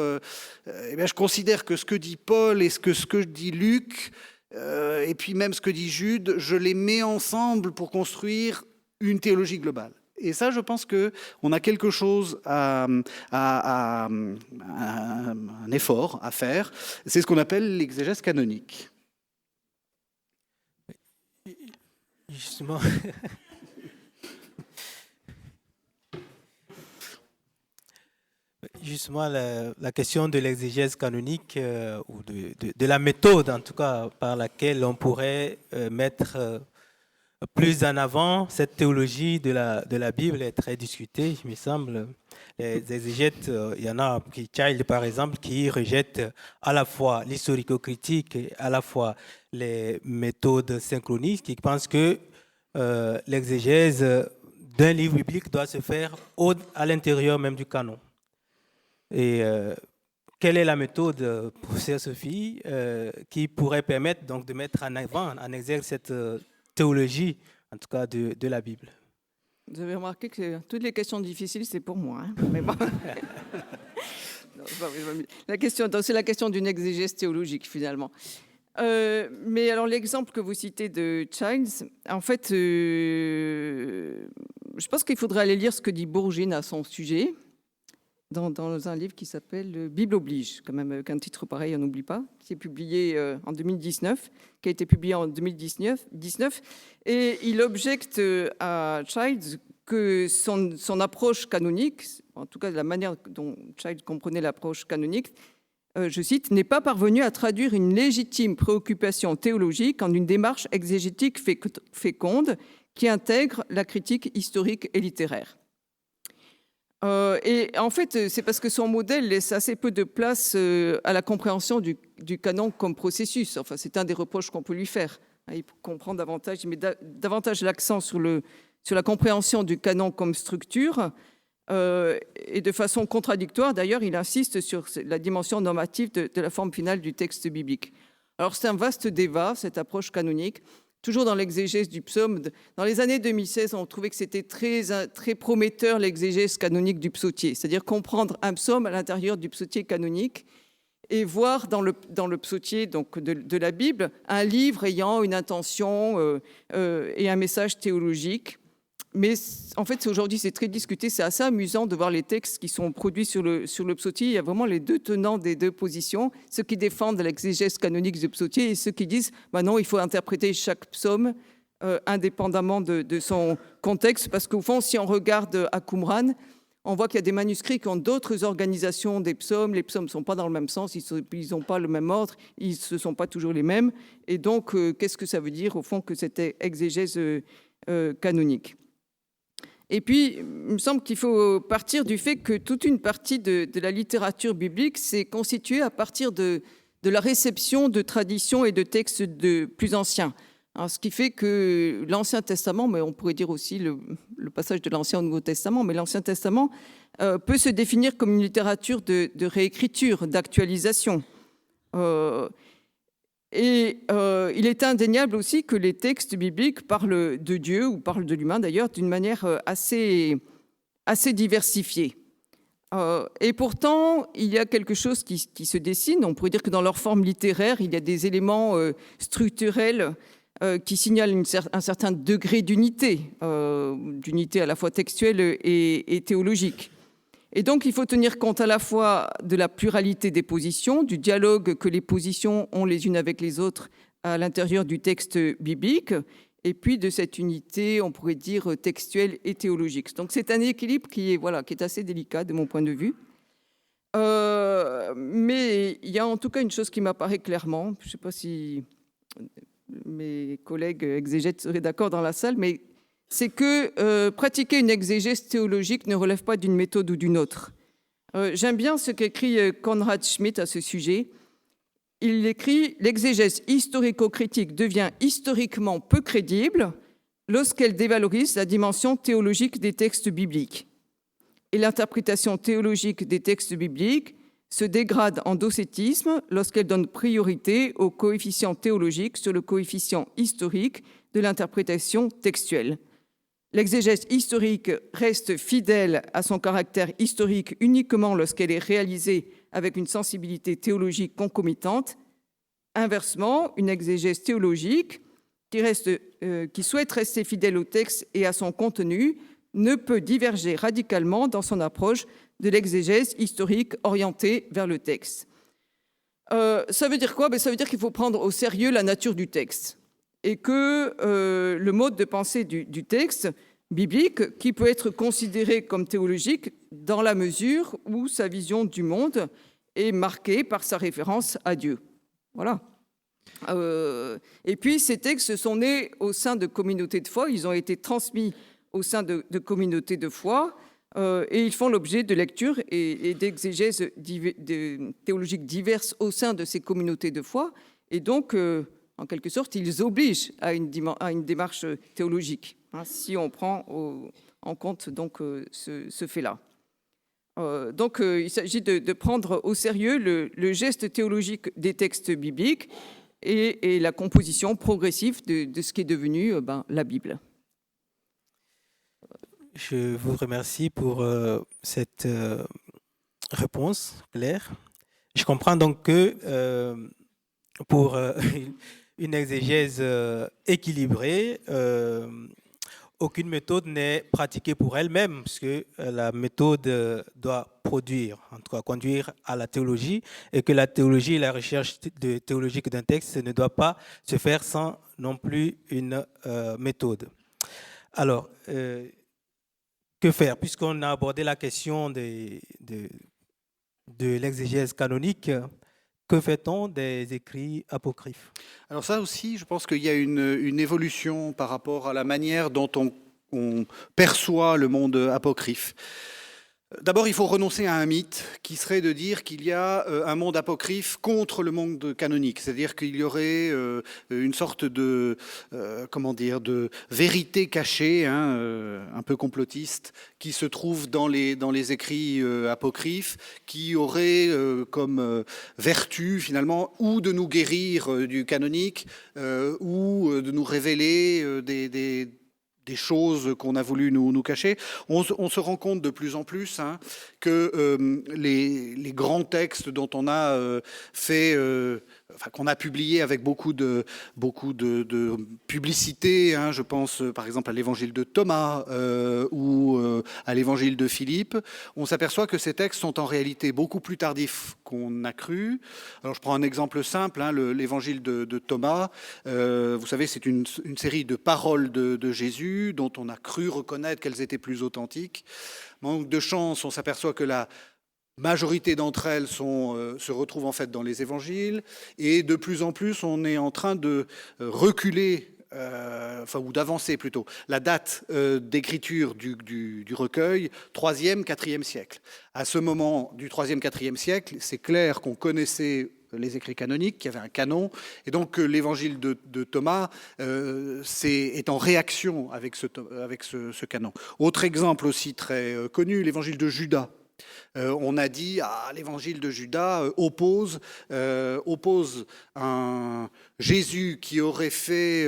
je considère que ce que dit Paul et ce que dit Luc, et puis même ce que dit Jude, je les mets ensemble pour construire une théologie globale. Et ça, je pense qu'on a quelque chose un effort à faire. C'est ce qu'on appelle l'exégèse canonique. Justement, la question de l'exégèse canonique ou de la méthode, en tout cas, par laquelle on pourrait mettre plus en avant cette théologie de la Bible est très discutée, il me semble. Les exégètes, il y en a, Child par exemple, qui rejettent à la fois l'historico-critique et à la fois les méthodes synchronistes, qui pensent que l'exégèse d'un livre biblique doit se faire à l'intérieur même du canon. Et quelle est la méthode, professeur Sophie, qui pourrait permettre donc de mettre en avant, en exergue cette théologie, en tout cas de la Bible? Vous avez remarqué que toutes les questions difficiles, c'est pour moi. Hein, mais bon. C'est la question d'une exégèse théologique, finalement. Mais alors l'exemple que vous citez de Childs, en fait, je pense qu'il faudrait aller lire ce que dit Bourgine à son sujet dans un livre qui s'appelle Bible oblige, quand même, qu'un titre pareil, on n'oublie pas, qui est publié en 2019, qui a été publié en 2019, et il objecte à Childs que son approche canonique, en tout cas la manière dont Childs comprenait l'approche canonique, je cite, n'est pas parvenu à traduire une légitime préoccupation théologique en une démarche exégétique féconde qui intègre la critique historique et littéraire. Et en fait, c'est parce que son modèle laisse assez peu de place à la compréhension du canon comme processus. Enfin, c'est un des reproches qu'on peut lui faire. Il comprend davantage, il met davantage l'accent sur la compréhension du canon comme structure. Et de façon contradictoire, d'ailleurs, il insiste sur la dimension normative de la forme finale du texte biblique. Alors, c'est un vaste débat, cette approche canonique. Toujours dans l'exégèse du psaume, dans les années 2016, on trouvait que c'était très prometteur l'exégèse canonique du psautier, c'est-à-dire comprendre un psaume à l'intérieur du psautier canonique et voir dans le psautier donc de la Bible un livre ayant une intention et un message théologique. Mais en fait, aujourd'hui, c'est très discuté. C'est assez amusant de voir les textes qui sont produits sur le psautier. Il y a vraiment les deux tenants des deux positions, ceux qui défendent l'exégèse canonique du psautier et ceux qui disent non, il faut interpréter chaque psaume indépendamment de son contexte. Parce qu'au fond, si on regarde à Qumran, on voit qu'il y a des manuscrits qui ont d'autres organisations des psaumes. Les psaumes ne sont pas dans le même sens, ils n'ont pas le même ordre, ils ne sont pas toujours les mêmes. Et donc, qu'est-ce que ça veut dire, au fond, que c'était exégèse canonique ? Et puis, il me semble qu'il faut partir du fait que toute une partie de la littérature biblique s'est constituée à partir de la réception de traditions et de textes plus anciens. Alors, ce qui fait que l'Ancien Testament, mais on pourrait dire aussi le passage de l'Ancien au Nouveau Testament, mais l'Ancien Testament peut se définir comme une littérature de réécriture, d'actualisation. Il est indéniable aussi que les textes bibliques parlent de Dieu, ou parlent de l'humain d'ailleurs, d'une manière assez diversifiée. Et pourtant, il y a quelque chose qui se dessine. On pourrait dire que dans leur forme littéraire, il y a des éléments structurels qui signalent un certain degré d'unité à la fois textuelle et théologique. Et donc, il faut tenir compte à la fois de la pluralité des positions, du dialogue que les positions ont les unes avec les autres à l'intérieur du texte biblique, et puis de cette unité, on pourrait dire, textuelle et théologique. Donc, c'est un équilibre qui est assez délicat de mon point de vue. Mais il y a en tout cas une chose qui m'apparaît clairement. Je ne sais pas si mes collègues exégètes seraient d'accord dans la salle, mais c'est que pratiquer une exégèse théologique ne relève pas d'une méthode ou d'une autre. J'aime bien ce qu'écrit Conrad Schmitt à ce sujet. Il écrit « L'exégèse historico-critique devient historiquement peu crédible lorsqu'elle dévalorise la dimension théologique des textes bibliques. Et l'interprétation théologique des textes bibliques se dégrade en docétisme lorsqu'elle donne priorité au coefficient théologique sur le coefficient historique de l'interprétation textuelle. L'exégèse historique reste fidèle à son caractère historique uniquement lorsqu'elle est réalisée avec une sensibilité théologique concomitante. Inversement, une exégèse théologique qui souhaite rester fidèle au texte et à son contenu ne peut diverger radicalement dans son approche de l'exégèse historique orientée vers le texte. Ça veut dire quoi ? Ça veut dire qu'il faut prendre au sérieux la nature du texte et que le mode de pensée du texte biblique, qui peut être considéré comme théologique dans la mesure où sa vision du monde est marquée par sa référence à Dieu. Voilà. Et puis, ces textes sont nés au sein de communautés de foi, ils ont été transmis au sein de communautés de foi, et ils font l'objet de lectures et d'exégèses théologiques diverses au sein de ces communautés de foi, et donc, en quelque sorte, ils obligent à une démarche théologique, si on prend en compte donc, ce fait-là. Donc, il s'agit de prendre au sérieux le geste théologique des textes bibliques et la composition progressive de ce qui est devenu la Bible. Je vous remercie pour cette réponse claire. Je comprends donc que pour une exégèse équilibrée, aucune méthode n'est pratiquée pour elle-même, parce que la méthode doit produire, en tout cas conduire à la théologie, et que la théologie et la recherche théologique d'un texte ne doit pas se faire sans non plus une méthode. Alors, que faire? Puisqu'on a abordé la question de l'exégèse canonique, que fait-on des écrits apocryphes? Alors ça aussi, je pense qu'il y a une évolution par rapport à la manière dont on perçoit le monde apocryphe. D'abord, il faut renoncer à un mythe qui serait de dire qu'il y a un monde apocryphe contre le monde canonique, c'est-à-dire qu'il y aurait une sorte de de vérité cachée, un peu complotiste, qui se trouve dans les écrits apocryphes, qui aurait comme vertu finalement ou de nous guérir du canonique ou de nous révéler des choses qu'on a voulu nous cacher. On se rend compte de plus en plus que les grands textes dont on a qu'on a publié avec beaucoup de publicité, je pense par exemple à l'évangile de Thomas ou à l'évangile de Philippe, on s'aperçoit que ces textes sont en réalité beaucoup plus tardifs qu'on a cru. Alors je prends un exemple simple, l'évangile de Thomas, vous savez, c'est une série de paroles de Jésus dont on a cru reconnaître qu'elles étaient plus authentiques. Manque de chance, on s'aperçoit que la majorité d'entre elles se retrouvent en fait dans les évangiles, et de plus en plus on est en train de reculer, ou d'avancer plutôt, la date d'écriture du recueil, 3e, 4e siècle. À ce moment du 3e, 4e siècle, c'est clair qu'on connaissait les écrits canoniques, qu'il y avait un canon, et donc l'évangile de Thomas est en réaction avec ce canon. Autre exemple aussi très connu, l'évangile de Judas. On a dit l'évangile de Judas oppose un Jésus qui aurait fait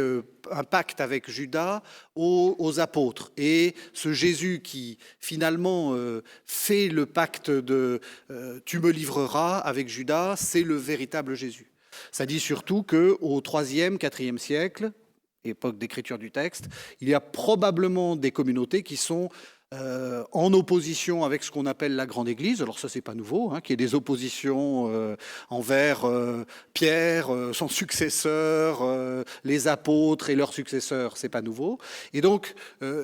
un pacte avec Judas aux apôtres, et ce Jésus qui finalement fait le pacte de tu me livreras avec Judas, c'est le véritable Jésus. Ça dit surtout qu'au 3e, 4e siècle, époque d'écriture du texte, il y a probablement des communautés qui sont en opposition avec ce qu'on appelle la Grande Église. Alors ça, c'est pas nouveau, qu'il y ait des oppositions envers Pierre, son successeur, les apôtres et leurs successeurs, c'est pas nouveau. Et donc,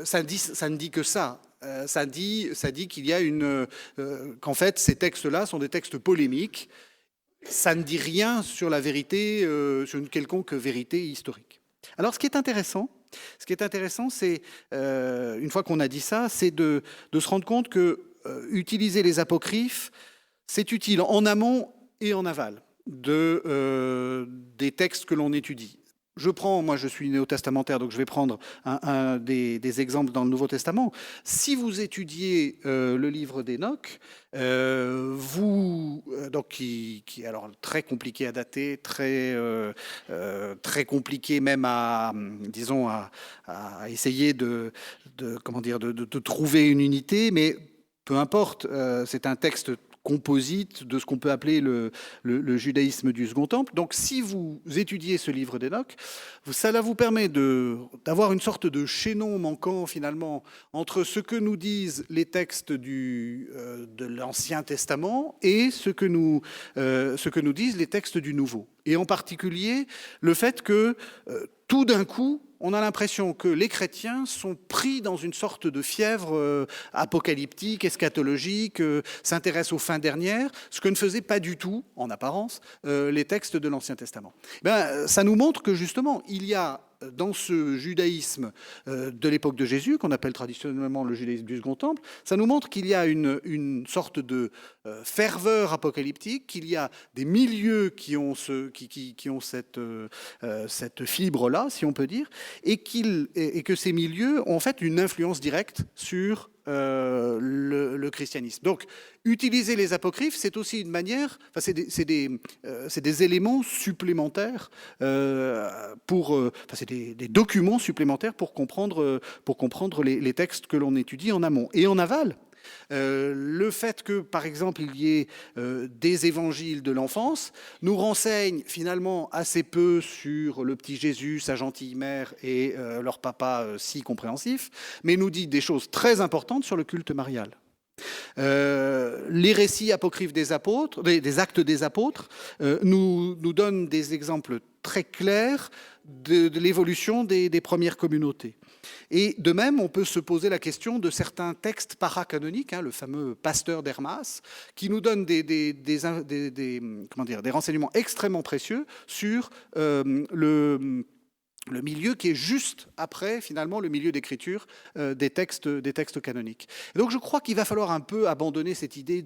ça ne dit que ça. Ça dit qu'il y a qu'en fait, ces textes-là sont des textes polémiques. Ça ne dit rien sur la vérité, sur une quelconque vérité historique. Alors, ce qui est intéressant, c'est, une fois qu'on a dit ça, c'est de se rendre compte que utiliser les apocryphes, c'est utile en amont et en aval des textes que l'on étudie. Moi je suis néo-testamentaire, donc je vais prendre des exemples dans le Nouveau Testament. Si vous étudiez le livre d'Hénoch, qui est alors très compliqué à dater, très compliqué même à essayer de trouver une unité, mais peu importe, c'est un texte composite de ce qu'on peut appeler le judaïsme du Second Temple. Donc si vous étudiez ce livre d'Hénoch, ça vous permet d'avoir une sorte de chaînon manquant finalement entre ce que nous disent les textes de l'Ancien Testament et ce que nous disent les textes du Nouveau. Et en particulier le fait que tout d'un coup, on a l'impression que les chrétiens sont pris dans une sorte de fièvre apocalyptique, eschatologique, s'intéressent aux fins dernières, ce que ne faisaient pas du tout, en apparence, les textes de l'Ancien Testament. Ça nous montre que justement, il y a dans ce judaïsme de l'époque de Jésus, qu'on appelle traditionnellement le judaïsme du Second Temple, ça nous montre qu'il y a une sorte de ferveur apocalyptique, qu'il y a des milieux qui ont cette fibre-là, si on peut dire, et que ces milieux ont en fait une influence directe sur le christianisme. Donc, utiliser les apocryphes, c'est aussi une manière, c'est des éléments supplémentaires c'est des documents supplémentaires pour comprendre les textes que l'on étudie en amont. Et en aval, Le fait que, par exemple, il y ait des évangiles de l'enfance nous renseigne finalement assez peu sur le petit Jésus, sa gentille mère et leur papa si compréhensif, mais nous dit des choses très importantes sur le culte marial. Les récits apocryphes des apôtres, des actes des apôtres, nous donnent des exemples très clairs de l'évolution des premières communautés. Et de même, on peut se poser la question de certains textes paracanoniques, le fameux Pasteur d'Hermas, qui nous donne des renseignements extrêmement précieux sur le milieu qui est juste après, finalement, le milieu d'écriture des textes canoniques. Et donc je crois qu'il va falloir un peu abandonner cette idée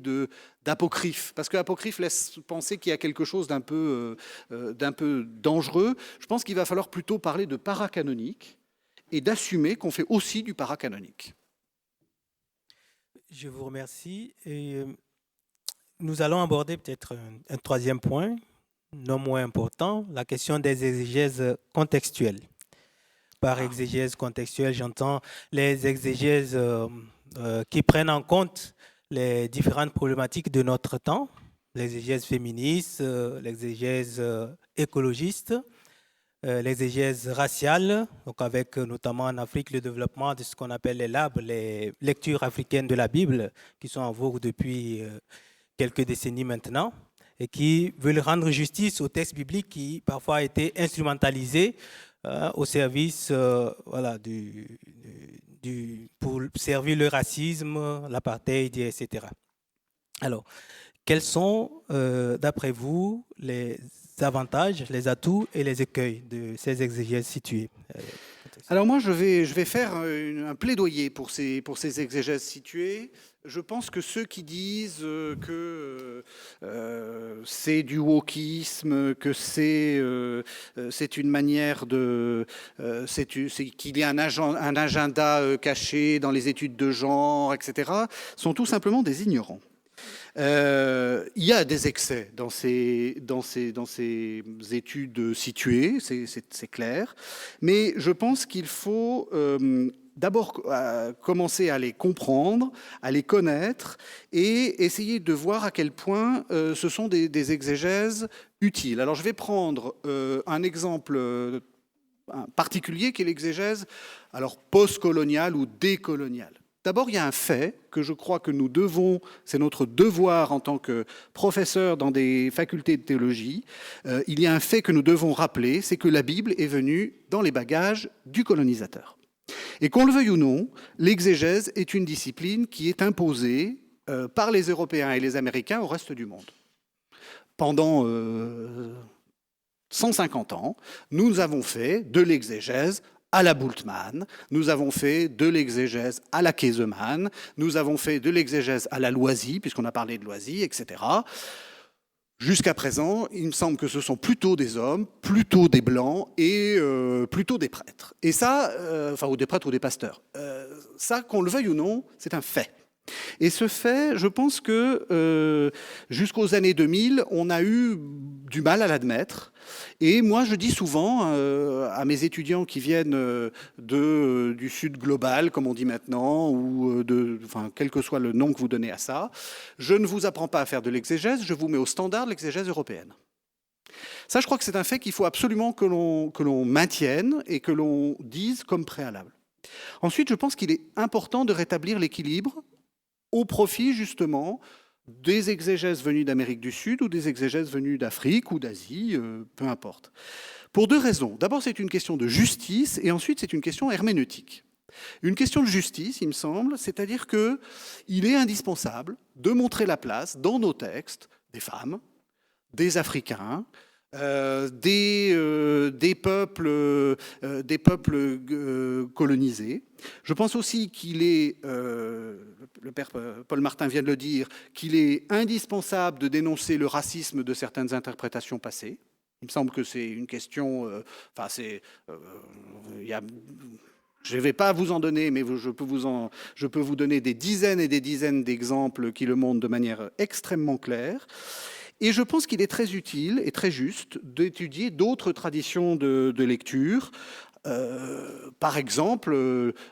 d'apocryphe, parce que apocryphe laisse penser qu'il y a quelque chose d'un peu dangereux. Je pense qu'il va falloir plutôt parler de paracanonique et d'assumer qu'on fait aussi du paracanonique. Je vous remercie. Et nous allons aborder peut-être un troisième point, non moins important, la question des exégèses contextuelles. Par exégèse contextuelle, j'entends les exégèses qui prennent en compte les différentes problématiques de notre temps, l'exégèse féministe, l'exégèse écologiste, l'exégèse raciale, donc avec notamment en Afrique le développement de ce qu'on appelle les LAB, les lectures africaines de la Bible, qui sont en vogue depuis quelques décennies maintenant, et qui veulent rendre justice aux textes bibliques qui parfois a été instrumentalisés au service pour servir le racisme, l'apartheid, etc. Alors, quels sont, d'après vous, les avantages, les atouts et les écueils de ces exégèses situées? Alors moi, je vais faire un plaidoyer pour ces exégèses situées. Je pense que ceux qui disent que c'est du wokisme, que c'est une manière qu'il y a un agenda caché dans les études de genre, etc., sont tout simplement des ignorants. Il y a des excès dans ces études situées, c'est clair, mais je pense qu'il faut d'abord commencer à les comprendre, à les connaître et essayer de voir à quel point ce sont des exégèses utiles. Alors je vais prendre un exemple particulier qui est l'exégèse post-coloniale ou décoloniale. D'abord, il y a un fait que je crois que nous devons, c'est notre devoir en tant que professeurs dans des facultés de théologie, il y a un fait que nous devons rappeler, c'est que la Bible est venue dans les bagages du colonisateur. Et qu'on le veuille ou non, l'exégèse est une discipline qui est imposée par les Européens et les Américains au reste du monde. Pendant 150 ans, nous avons fait de l'exégèse à la Bultmann, nous avons fait de l'exégèse à la Käsemann, nous avons fait de l'exégèse à la Loisy, puisqu'on a parlé de Loisy, etc. Jusqu'à présent, il me semble que ce sont plutôt des hommes, plutôt des blancs et plutôt des prêtres. Et ça, ou des prêtres ou des pasteurs. Ça, qu'on le veuille ou non, c'est un fait. Et ce fait, je pense que jusqu'aux années 2000, on a eu du mal à l'admettre. Et moi, je dis souvent à mes étudiants qui viennent du Sud global, comme on dit maintenant, ou quel que soit le nom que vous donnez à ça, je ne vous apprends pas à faire de l'exégèse, je vous mets au standard de l'exégèse européenne. Ça, je crois que c'est un fait qu'il faut absolument que l'on maintienne et que l'on dise comme préalable. Ensuite, je pense qu'il est important de rétablir l'équilibre au profit, justement, des exégèses venues d'Amérique du Sud ou des exégèses venues d'Afrique ou d'Asie, peu importe. Pour deux raisons. D'abord, c'est une question de justice et ensuite, c'est une question herméneutique. Une question de justice, il me semble, c'est-à-dire qu'il est indispensable de montrer la place dans nos textes des femmes, des Africains, des peuples colonisés. Je pense aussi qu'il est, le père Paul Martin vient de le dire, qu'il est indispensable de dénoncer le racisme de certaines interprétations passées. Il me semble que c'est une question, je ne vais pas vous en donner, mais je peux vous donner des dizaines et des dizaines d'exemples qui le montrent de manière extrêmement claire. Et je pense qu'il est très utile et très juste d'étudier d'autres traditions de lecture, Par exemple,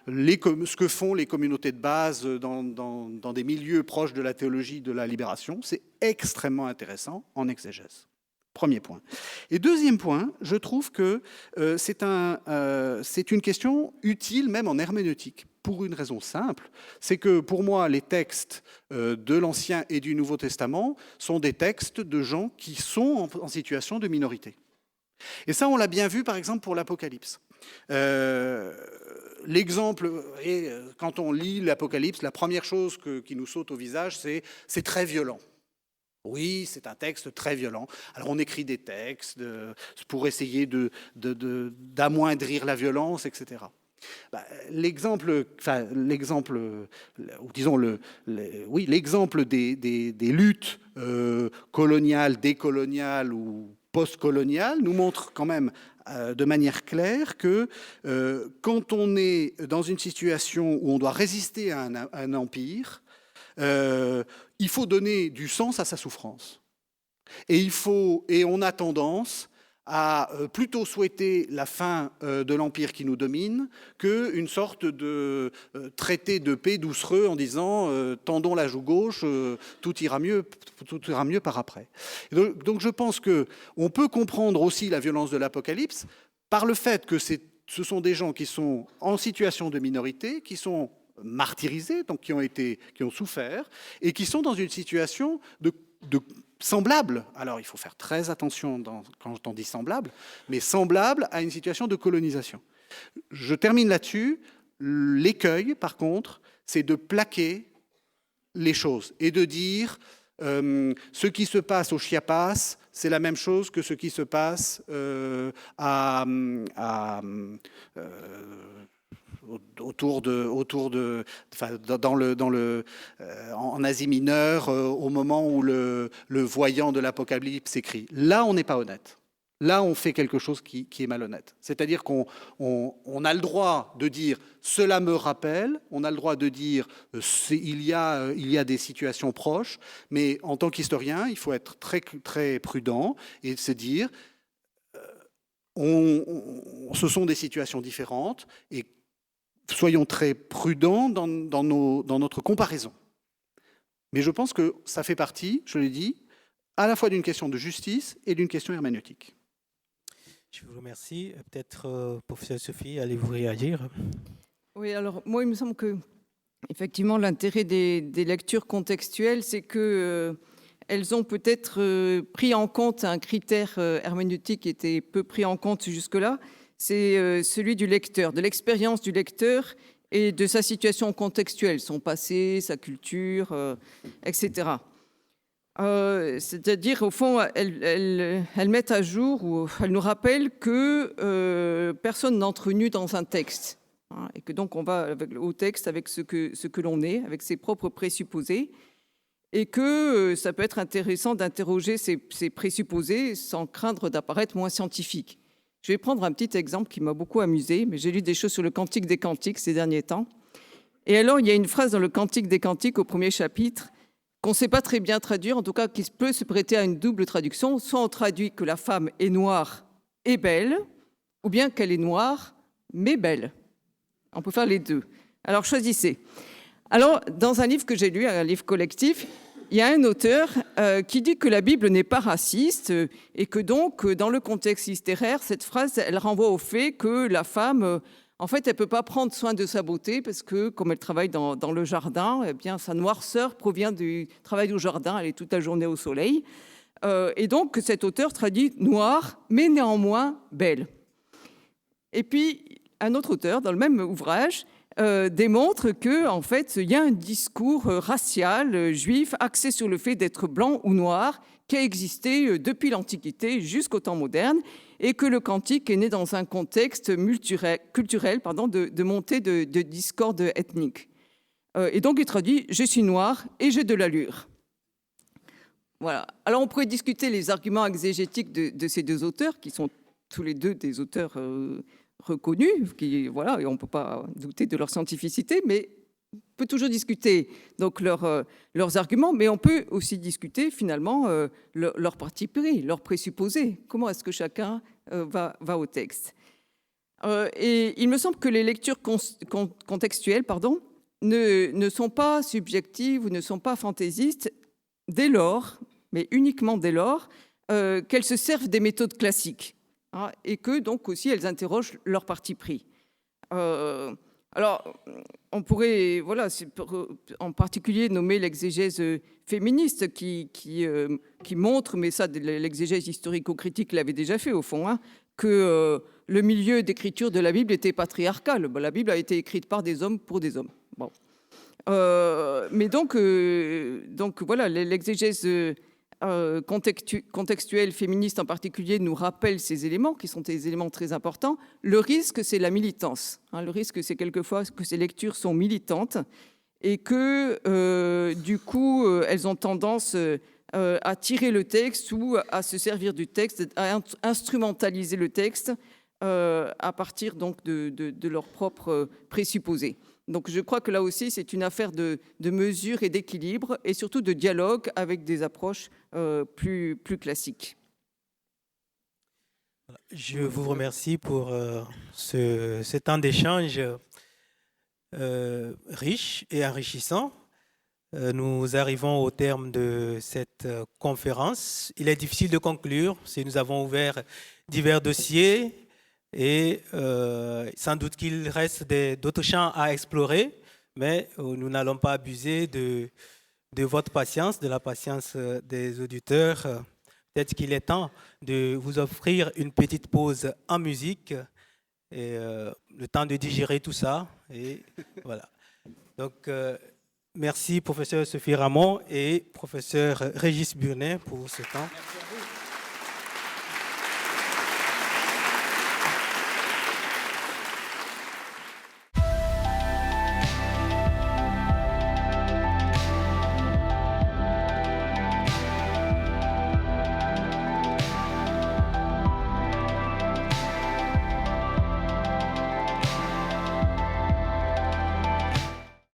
ce que font les communautés de base dans des milieux proches de la théologie de la libération, c'est extrêmement intéressant en exégèse. Premier point. Et deuxième point, je trouve que c'est une question utile même en herméneutique, pour une raison simple, c'est que pour moi, les textes de l'Ancien et du Nouveau Testament sont des textes de gens qui sont en situation de minorité. Et ça, on l'a bien vu, par exemple, pour l'Apocalypse. L'exemple, quand on lit l'Apocalypse, la première chose qui nous saute au visage, c'est très violent. Oui, c'est un texte très violent. Alors on écrit des textes pour essayer d'amoindrir la violence, etc. L'exemple des luttes coloniales, décoloniales ou post-coloniales nous montre quand même de manière claire que quand on est dans une situation où on doit résister à un empire, il faut donner du sens à sa souffrance. Et on a tendance à plutôt souhaiter la fin de l'empire qui nous domine qu'une sorte de traité de paix doucereux en disant tendons la joue gauche, tout ira mieux par après. Donc je pense qu'on peut comprendre aussi la violence de l'Apocalypse par le fait que ce sont des gens qui sont en situation de minorité, qui sont martyrisés, donc qui ont souffert, et qui sont dans une situation de semblable. Alors il faut faire très attention quand on dit semblable, mais semblable à une situation de colonisation. Je termine là-dessus. L'écueil, par contre, c'est de plaquer les choses et de dire ce qui se passe au Chiapas, c'est la même chose que ce qui se passe en Asie mineure, au moment où le voyant de l'Apocalypse écrit. Là, on n'est pas honnête. Là, on fait quelque chose qui est malhonnête. C'est-à-dire qu'on a le droit de dire « cela me rappelle », on a le droit de dire « il y a des situations proches », mais en tant qu'historien, il faut être très, très prudent et se dire ce sont des situations différentes et soyons très prudents dans notre comparaison. Mais je pense que ça fait partie, je l'ai dit, à la fois d'une question de justice et d'une question herméneutique. Je vous remercie. Peut-être, professeur Sophie, allez-vous réagir? Oui, alors moi, il me semble que effectivement, l'intérêt des lectures contextuelles, c'est que elles ont peut-être pris en compte un critère herméneutique qui était peu pris en compte jusque-là, c'est celui du lecteur, de l'expérience du lecteur et de sa situation contextuelle, son passé, sa culture, etc. C'est-à-dire, au fond, elles mettent à jour ou elles nous rappellent que personne n'entre nu dans un texte. Hein, et que donc on va au texte avec ce que l'on est, avec ses propres présupposés. Et que ça peut être intéressant d'interroger ces présupposés sans craindre d'apparaître moins scientifique. Je vais prendre un petit exemple qui m'a beaucoup amusé, mais j'ai lu des choses sur le Cantique des Cantiques ces derniers temps. Et alors, il y a une phrase dans le Cantique des Cantiques au premier chapitre qu'on ne sait pas très bien traduire, en tout cas qui peut se prêter à une double traduction. Soit on traduit que la femme est noire et belle, ou bien qu'elle est noire mais belle. On peut faire les deux. Alors, choisissez. Alors, dans un livre que j'ai lu, un livre collectif, il y a un auteur qui dit que la Bible n'est pas raciste et que donc, dans le contexte littéraire, cette phrase, elle renvoie au fait que la femme, en fait, elle ne peut pas prendre soin de sa beauté parce que, comme elle travaille dans le jardin, eh bien, sa noirceur provient du travail au jardin, elle est toute la journée au soleil. Et donc, cet auteur traduit noire, mais néanmoins belle. Et puis, un autre auteur, dans le même ouvrage, démontre qu'en fait, il y a un discours racial juif axé sur le fait d'être blanc ou noir qui a existé depuis l'Antiquité jusqu'au temps moderne et que le cantique est né dans un contexte culturel de montée de discorde ethnique. Et donc, il traduit « Je suis noir et j'ai de l'allure ». Voilà. Alors, on pourrait discuter les arguments exégétiques de ces deux auteurs, qui sont tous les deux des auteurs reconnus, voilà, et on ne peut pas douter de leur scientificité, mais on peut toujours discuter donc leurs arguments, mais on peut aussi discuter finalement leur parti pris, leurs présupposés. Comment est-ce que chacun va au texte? Et il me semble que les lectures contextuelles ne sont pas subjectives ou ne sont pas fantaisistes dès lors, mais uniquement dès lors, qu'elles se servent des méthodes classiques, hein, et que donc aussi elles interrogent leur parti pris. Alors, on pourrait, voilà, en particulier nommer l'exégèse féministe qui montre, mais ça, l'exégèse historico-critique l'avait déjà fait au fond, hein, que le milieu d'écriture de la Bible était patriarcal. La Bible a été écrite par des hommes pour des hommes. Bon. Mais donc voilà, l'exégèse contextuelle féministe en particulier nous rappelle ces éléments qui sont des éléments très importants. Le risque, c'est la militance. Hein, le risque, c'est quelquefois que ces lectures sont militantes et que du coup, elles ont tendance à tirer le texte ou à se servir du texte, à instrumentaliser le texte à partir donc de leurs propres présupposés. Donc je crois que là aussi, c'est une affaire de mesure et d'équilibre et surtout de dialogue avec des approches plus classiques. Je vous remercie pour ce temps d'échange riche et enrichissant. Nous arrivons au terme de cette conférence. Il est difficile de conclure si nous avons ouvert divers dossiers et sans doute qu'il reste d'autres champs à explorer, mais nous n'allons pas abuser de votre patience, de la patience des auditeurs. Peut-être qu'il est temps de vous offrir une petite pause en musique et le temps de digérer tout ça. Et voilà. Donc, merci professeur Sophie Ramon et professeur Régis Burnet pour ce temps. Merci à vous.